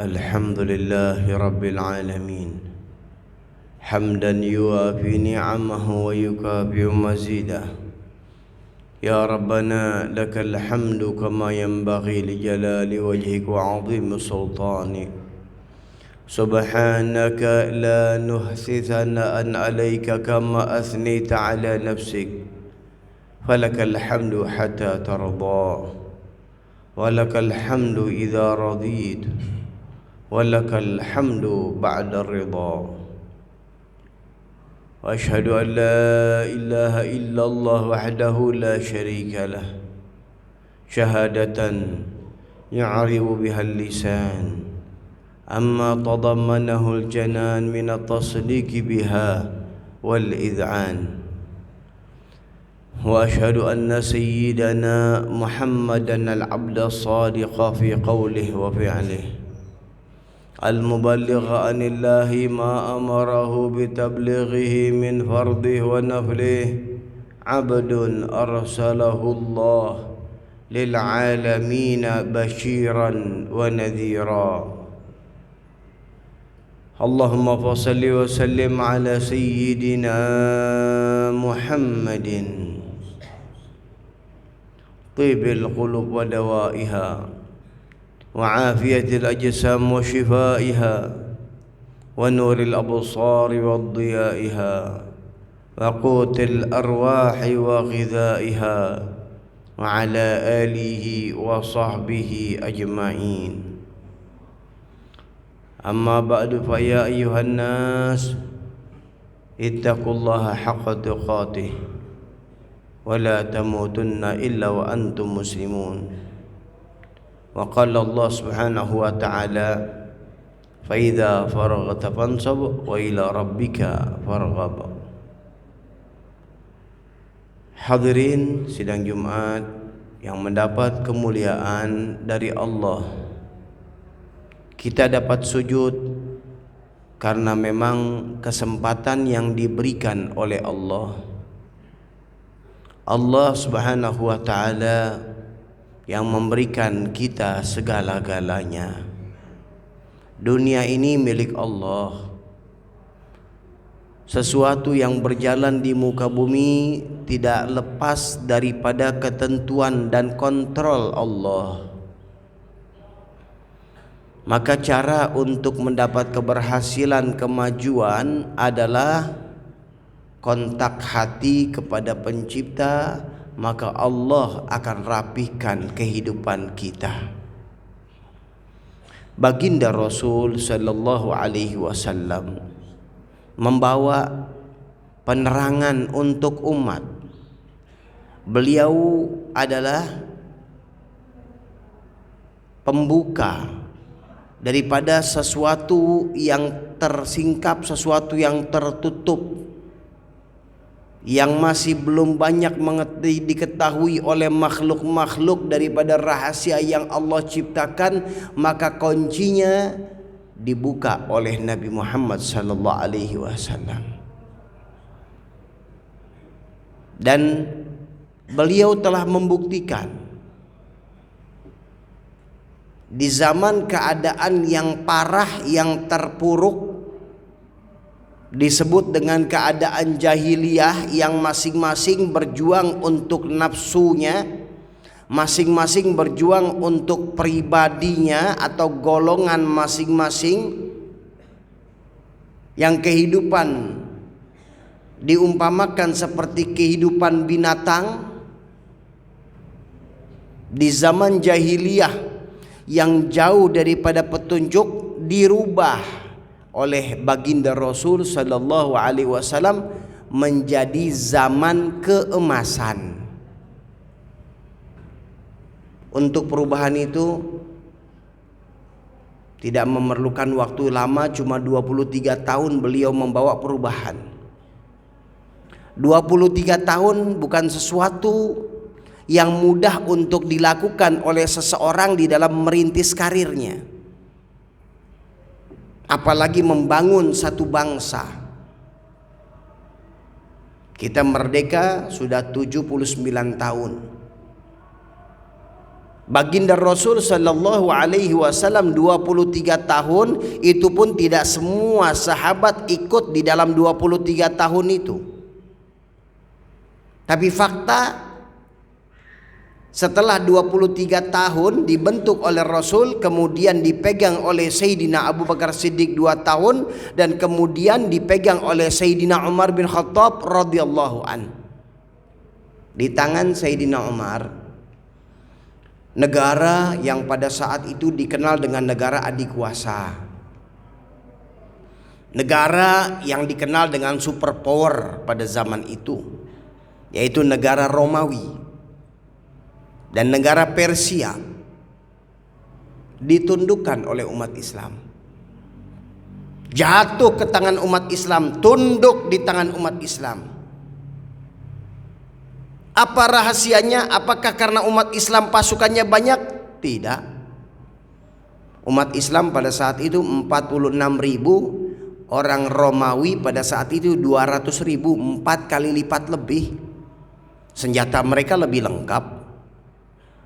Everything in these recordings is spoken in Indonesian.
الحمد لله رب العالمين حمدا يوافي نعمه ويكافئ مزيده. يا ربنا لك الحمد كما ينبغي لجلال وجهك وعظيم سلطانك. سبحانك لا نحصي ثناء عليك كما أثنيت على نفسك. فلك الحمد حتى ترضى، ولك الحمد إذا رضيت، ولك الحمد بعد الرضا. وأشهد أن لا إله إلا الله وحده لا شريك له شهادة يعرب بها اللسان أما تضمنه الجنان من التصديق بها والإذعان. وأشهد أن سيدنا محمدا العبد الصادق في قوله وفعله، المبلغ عن الله ما أمره بتبليغه من فرضه ونفله، عبد أرسله الله للعالمين بشيرا ونذيرا. اللهم صل وسلم على سيدنا محمد طيب القلوب ودوائها، وعافية الأجسام وشفائها، ونور الأبصار وضيائها، وقوت الأرواح وغذائها، وعلى آله وصحبه أجمعين. أما بعد، فيا أيها الناس اتقوا الله حق تقاته ولا تموتن إلا وأنتم مسلمون. وقال الله سبحانه وتعالى: فإذا فرغت فانصب وإلى ربك farghab. Hadirin sidang Jumat yang mendapat kemuliaan dari Allah, kita dapat sujud karena memang kesempatan yang diberikan oleh Allah. Allah Subhanahu wa taala yang memberikan kita segala-galanya. Dunia ini milik Allah. Sesuatu yang berjalan di muka bumi tidak lepas daripada ketentuan dan kontrol Allah. Maka cara untuk mendapat keberhasilan, kemajuan adalah kontak hati kepada Pencipta, maka Allah akan rapihkan kehidupan kita. Baginda Rasul sallallahu alaihi wasallam membawa penerangan untuk umat. Beliau adalah pembuka daripada sesuatu yang tersingkap, sesuatu yang tertutup, yang masih belum banyak diketahui oleh makhluk-makhluk daripada rahasia yang Allah ciptakan, maka kuncinya dibuka oleh Nabi Muhammad sallallahu alaihi wasallam. Dan beliau telah membuktikan di zaman keadaan yang parah, yang terpuruk, disebut dengan keadaan jahiliyah, yang masing-masing berjuang untuk nafsunya, masing-masing berjuang untuk pribadinya atau golongan masing-masing, yang kehidupan diumpamakan seperti kehidupan binatang. Di zaman jahiliyah yang jauh daripada petunjuk dirubah oleh baginda Rasul sallallahu alaihi wasallam menjadi zaman keemasan. Untuk perubahan itu tidak memerlukan waktu lama, cuma 23 tahun beliau membawa perubahan. 23 tahun bukan sesuatu yang mudah untuk dilakukan oleh seseorang di dalam merintis karirnya, apalagi membangun satu bangsa. Kita merdeka sudah 79 tahun. Baginda Rasul sallallahu alaihi wasallam 23 tahun, itu pun tidak semua sahabat ikut di dalam 23 tahun itu. Tapi fakta, setelah 23 tahun dibentuk oleh Rasul, kemudian dipegang oleh Sayyidina Abu Bakar Siddiq 2 tahun, dan kemudian dipegang oleh Sayyidina Umar bin Khattab radhiyallahu an. Di tangan Sayyidina Umar, negara yang pada saat itu dikenal dengan negara adikuasa, negara yang dikenal dengan superpower pada zaman itu, yaitu negara Romawi dan negara Persia, ditundukkan oleh umat Islam, jatuh ke tangan umat Islam, tunduk di tangan umat Islam. Apa rahasianya? Apakah karena umat Islam pasukannya banyak? Tidak. Umat Islam pada saat itu 46.000, orang Romawi pada saat itu 200.000, 4 kali lipat lebih. Senjata mereka lebih lengkap,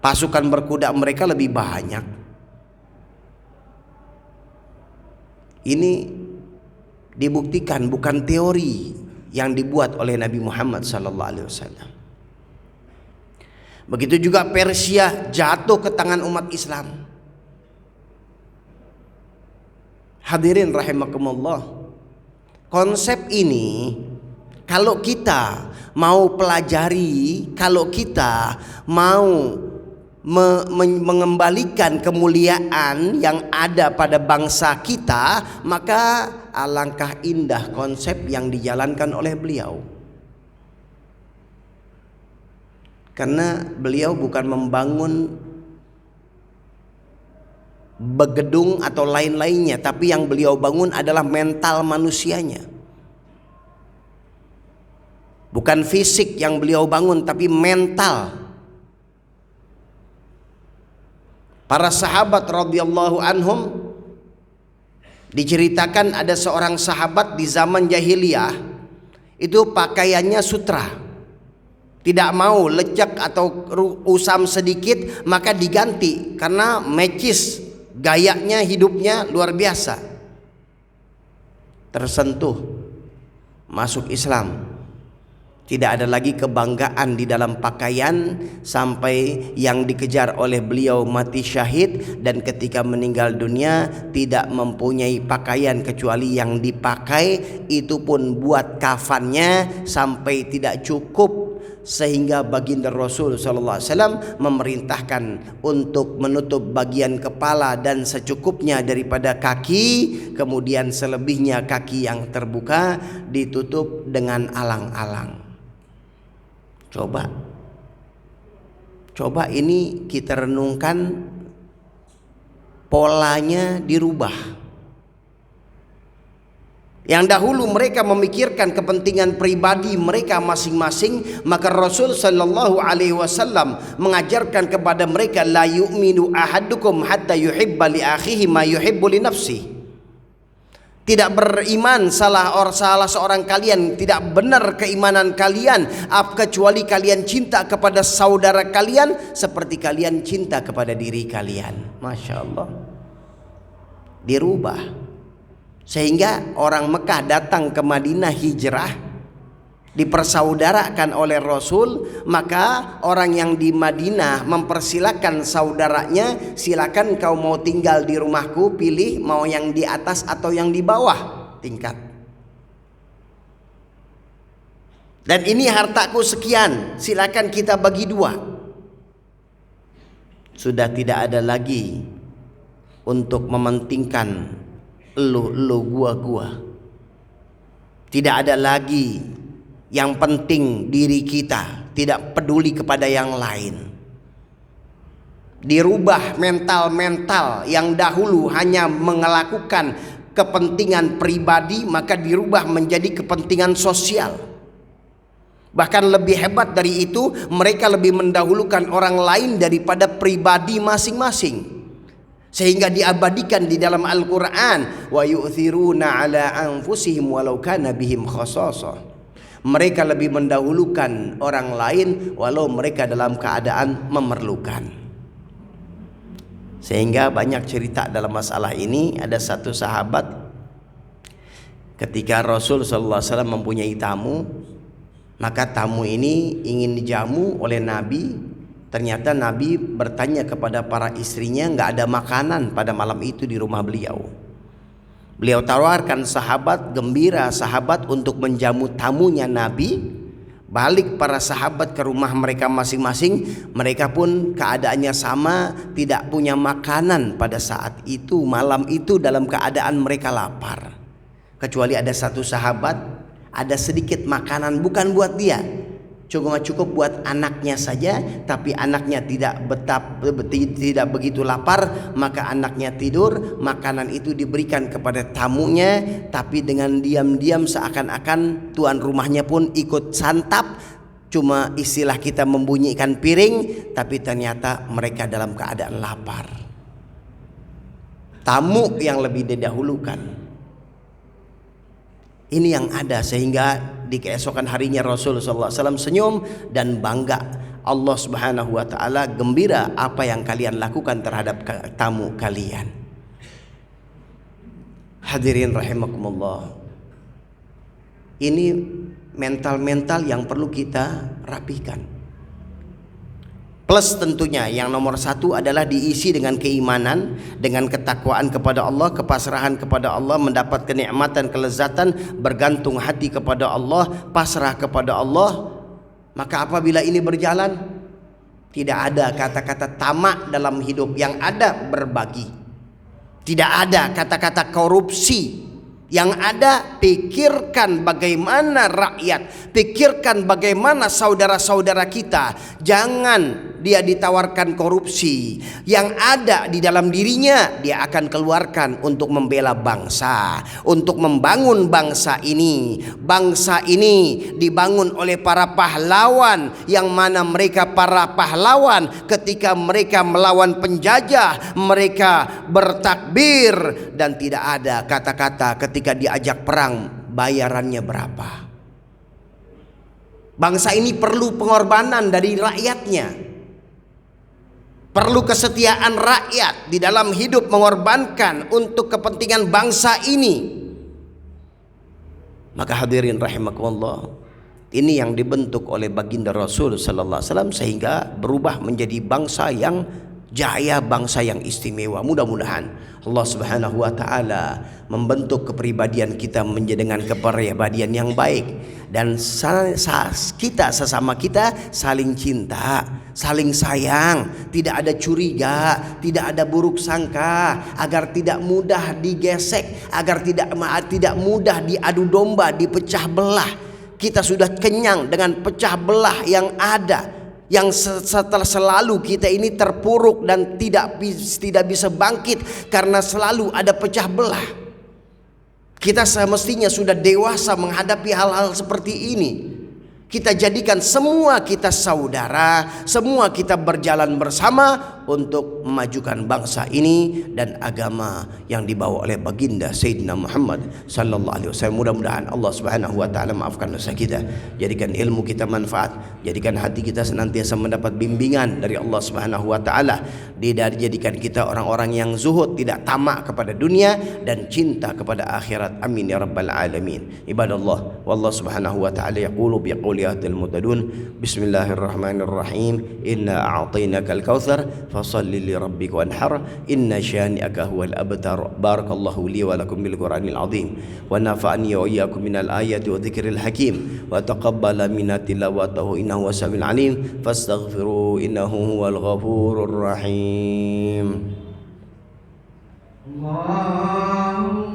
pasukan berkuda mereka lebih banyak. Ini dibuktikan, bukan teori yang dibuat oleh Nabi Muhammad SAW. Begitu juga Persia jatuh ke tangan umat Islam. Hadirin rahimakumullah, konsep ini kalau kita mau pelajari, kalau kita mau mengembalikan kemuliaan yang ada pada bangsa kita, maka alangkah indah konsep yang dijalankan oleh beliau. Karena beliau bukan membangun begedung atau lain-lainnya, tapi yang beliau bangun adalah mental manusianya. Bukan fisik yang beliau bangun, tapi mental. Para sahabat radhiyallahu anhum, diceritakan ada seorang sahabat di zaman jahiliyah, itu pakaiannya sutra, tidak mau lecek atau usam sedikit maka diganti, karena matches gayanya, hidupnya luar biasa. Tersentuh, masuk Islam, tidak ada lagi kebanggaan di dalam pakaian, sampai yang dikejar oleh beliau mati syahid, dan ketika meninggal dunia tidak mempunyai pakaian kecuali yang dipakai, itu pun buat kafannya sampai tidak cukup, sehingga baginda Rasul SAW memerintahkan untuk menutup bagian kepala dan secukupnya daripada kaki, kemudian selebihnya kaki yang terbuka ditutup dengan alang-alang. Coba ini kita renungkan, polanya dirubah. Yang dahulu mereka memikirkan kepentingan pribadi mereka masing-masing, maka Rasul sallallahu alaihi wasallam mengajarkan kepada mereka, la yu'minu ahadukum hatta yuhibba li akhihi ma yuhibbu li nafsihi. Tidak beriman salah seorang kalian, tidak benar keimanan kalian kecuali kalian cinta kepada saudara kalian seperti kalian cinta kepada diri kalian. Masya Allah, dirubah. Sehingga orang Mekah datang ke Madinah hijrah, dipersaudarakan oleh Rasul, maka orang yang di Madinah mempersilakan saudaranya, silakan kau mau tinggal di rumahku, pilih mau yang di atas atau yang di bawah tingkat. Dan ini hartaku sekian, silakan kita bagi dua. Sudah tidak ada lagi untuk mementingkan lu gua. Tidak ada lagi yang penting diri kita, tidak peduli kepada yang lain. Dirubah mental-mental yang dahulu hanya melakukan kepentingan pribadi, maka dirubah menjadi kepentingan sosial. Bahkan lebih hebat dari itu, mereka lebih mendahulukan orang lain daripada pribadi masing-masing. Sehingga diabadikan di dalam Al-Quran, wa yu'thiruna ala anfusihim walau kana bihim khasasah. Mereka lebih mendahulukan orang lain walau mereka dalam keadaan memerlukan. Sehingga banyak cerita dalam masalah ini. Ada satu sahabat ketika Rasul SAW mempunyai tamu, maka tamu ini ingin dijamu oleh Nabi. Ternyata Nabi bertanya kepada para istrinya, nggak ada makanan pada malam itu di rumah beliau. Beliau tawarkan sahabat, gembira sahabat untuk menjamu tamunya Nabi. Balik para sahabat ke rumah mereka masing-masing. Mereka pun keadaannya sama, tidak punya makanan pada saat itu, malam itu, dalam keadaan mereka lapar. Kecuali ada satu sahabat, ada sedikit makanan, bukan buat dia, cuma cukup buat anaknya saja. Tapi anaknya tidak begitu lapar, maka anaknya tidur. Makanan itu diberikan kepada tamunya, tapi dengan diam-diam seakan-akan tuan rumahnya pun ikut santap. Cuma istilah kita membunyikan piring, tapi ternyata mereka dalam keadaan lapar. Tamu yang lebih didahulukan. Ini yang ada, sehingga di keesokan harinya Rasulullah SAW senyum dan bangga. Allah Subhanahu wa ta'ala gembira apa yang kalian lakukan terhadap tamu kalian. Hadirin rahimakumullah. Ini mental-mental yang perlu kita rapikan. Plus tentunya yang nomor satu adalah diisi dengan keimanan, dengan ketakwaan kepada Allah, kepasrahan kepada Allah, mendapat kenikmatan, kelezatan, bergantung hati kepada Allah, pasrah kepada Allah. Maka apabila ini berjalan, tidak ada kata-kata tamak dalam hidup, yang ada berbagi. Tidak ada kata-kata korupsi. Yang ada, pikirkan bagaimana rakyat, pikirkan bagaimana saudara-saudara kita. Jangan dia ditawarkan korupsi. Yang ada di dalam dirinya dia akan keluarkan untuk membela bangsa, untuk membangun bangsa ini. Bangsa ini dibangun oleh para pahlawan, yang mana mereka para pahlawan ketika mereka melawan penjajah, mereka bertakbir dan tidak ada kata-kata ketika diajak perang bayarannya berapa. Bangsa ini perlu pengorbanan dari rakyatnya, perlu kesetiaan rakyat di dalam hidup, mengorbankan untuk kepentingan bangsa ini. Maka hadirin rahimakumullah, ini yang dibentuk oleh baginda Rasul sallallahu alaihi wasallam, sehingga berubah menjadi bangsa yang jaya, bangsa yang istimewa. Mudah-mudahan Allah Subhanahu wa taala membentuk kepribadian kita menjadi dengan kepribadian yang baik, dan kita sesama kita saling cinta, saling sayang, tidak ada curiga, tidak ada buruk sangka, agar tidak mudah digesek, agar tidak mudah diadu domba, dipecah belah. Kita sudah kenyang dengan pecah belah yang ada, yang setelah selalu kita ini terpuruk dan tidak bisa bangkit karena selalu ada pecah belah. Kita semestinya sudah dewasa menghadapi hal-hal seperti ini. Kita jadikan semua kita saudara, semua kita berjalan bersama untuk memajukan bangsa ini dan agama yang dibawa oleh baginda Sayyidina Muhammad sallallahu alaihi wasallam. Mudah-mudahan Allah Subhanahu wa taala maafkan dosa kita, jadikan ilmu kita manfaat, jadikan hati kita senantiasa mendapat bimbingan dari Allah Subhanahu wa taala, jadikan kita orang-orang yang zuhud, tidak tamak kepada dunia dan cinta kepada akhirat. Amin ya rabbal alamin. Ibadallah, wallahu subhanahu wa taala yaqulu biqauliyatil mutadun. Bismillahirrahmanirrahim. Inna a'tainakal kautsar fasalli li rabbika wanhar. Inna syani'aka huwal abtar. Barakallahu li wa lakum bil Qur'anil azim wa nafa'ani wa iyyakum minal ayati wa dzikril hakim wa taqabbala minna tilawatahu innahu wasamiul alim. Fastaghfiru innahu huwal ghafurur rahim. Allahumma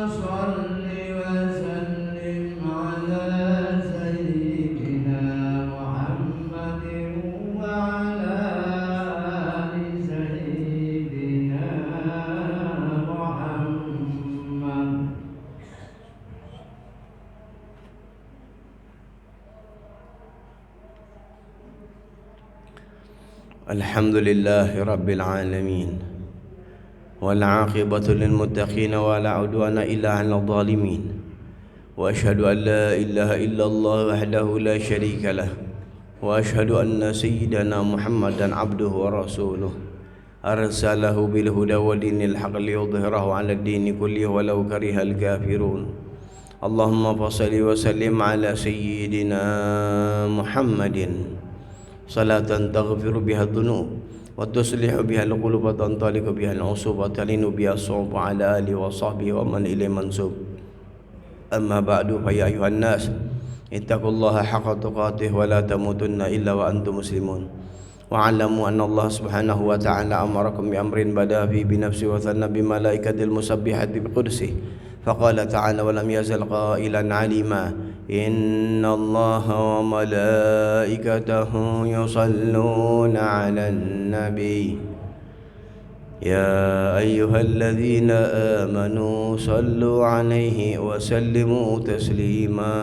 shalli wa sallim ala sayyidina Muhammadin wa ala ali sayyidina Muhammad. Alhamdulillahi rabbil alamin. والعاقبة للمتقين ولا عدوان إلا على الظالمين وأشهد أن لا إله إلا الله وحده لا شريك له وأشهد أن سيدنا محمدا عبده ورسوله أرسله بالهدى ودين الحق ليظهره على الدين كله ولو كره الكافرون اللهم صل وسلم على سيدنا محمد صلاة تغفر بها الذنوب وتصلح بها القلوب وتنطلق بها العصوب وتلين بها الصعوب على آله وصحبه ومن إليه منسوب أما بعد فيا أيها الناس اتقوا الله حق تقاته ولا تموتن إلا وأنتم مسلمون واعلموا أن الله سبحانه وتعالى أمركم بأمر بدأ فيه بنفسه وثنى بملائكة المسبحة بقدسه فقال تعالى ولم يزل قائلا عليما إن الله وملائكته يصلون على النبي يا أيها الذين آمنوا صلوا عليه وسلموا تسليما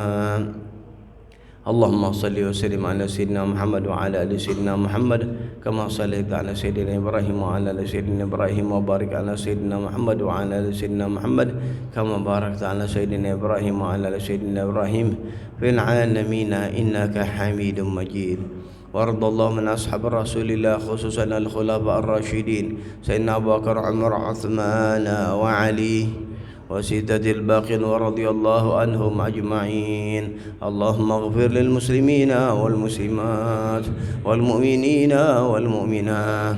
اللهم صل وسلم على سيدنا محمد وعلى آل سيدنا محمد كما صليت على سيدنا إبراهيم وعلى آل سيدنا إبراهيم وبارك على سيدنا محمد وعلى آل سيدنا محمد كما باركت على سيدنا إبراهيم وعلى آل سيدنا إبراهيم في العالمين إنك حميد مجيد وارض الله من أصحاب رسول الله خصوصا الخلفاء الراشدين سيدنا أبو بكر عمر عثمان وعلي وستة الباقين ورضي الله عنهم أجمعين اللهم اغفر للمسلمين والمسلمات والمؤمنين والمؤمنات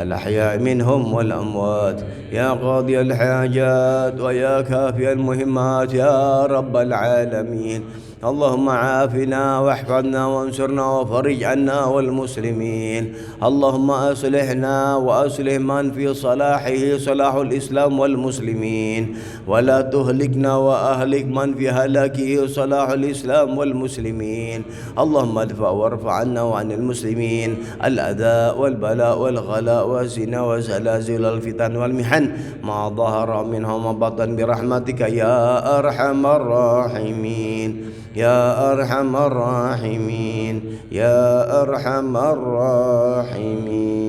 الأحياء منهم والأموات يا قاضي الحاجات ويا كافي المهمات يا رب العالمين اللهم عافنا واحفظنا وانصرنا وفرج عنا والمسلمين اللهم أصلحنا وأصلح من في صلاحه صلاح الإسلام والمسلمين ولا تهلكنا وأهلك من في هلاكه صلاح الإسلام والمسلمين اللهم ادفع وارفع عنا وعن المسلمين الأذى والبلاء والغلاء والزنا وزلازل الفتن والمحن ما ظهر منها وما بطن برحمتك يا أرحم الراحمين يا أرحم الراحمين يا أرحم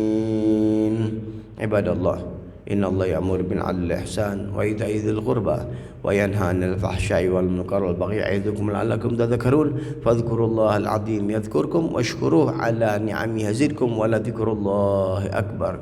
الراحمين عباد الله إن الله يأمر بالعدل والإحسان وإيتاء ذي القربى وينهى عن الفحشاء والمنكر والبغي يعظكم لعلكم تذكرون فاذكروا الله العظيم يذكركم واشكروه على نعمه يزدكم ولذكر الله أكبر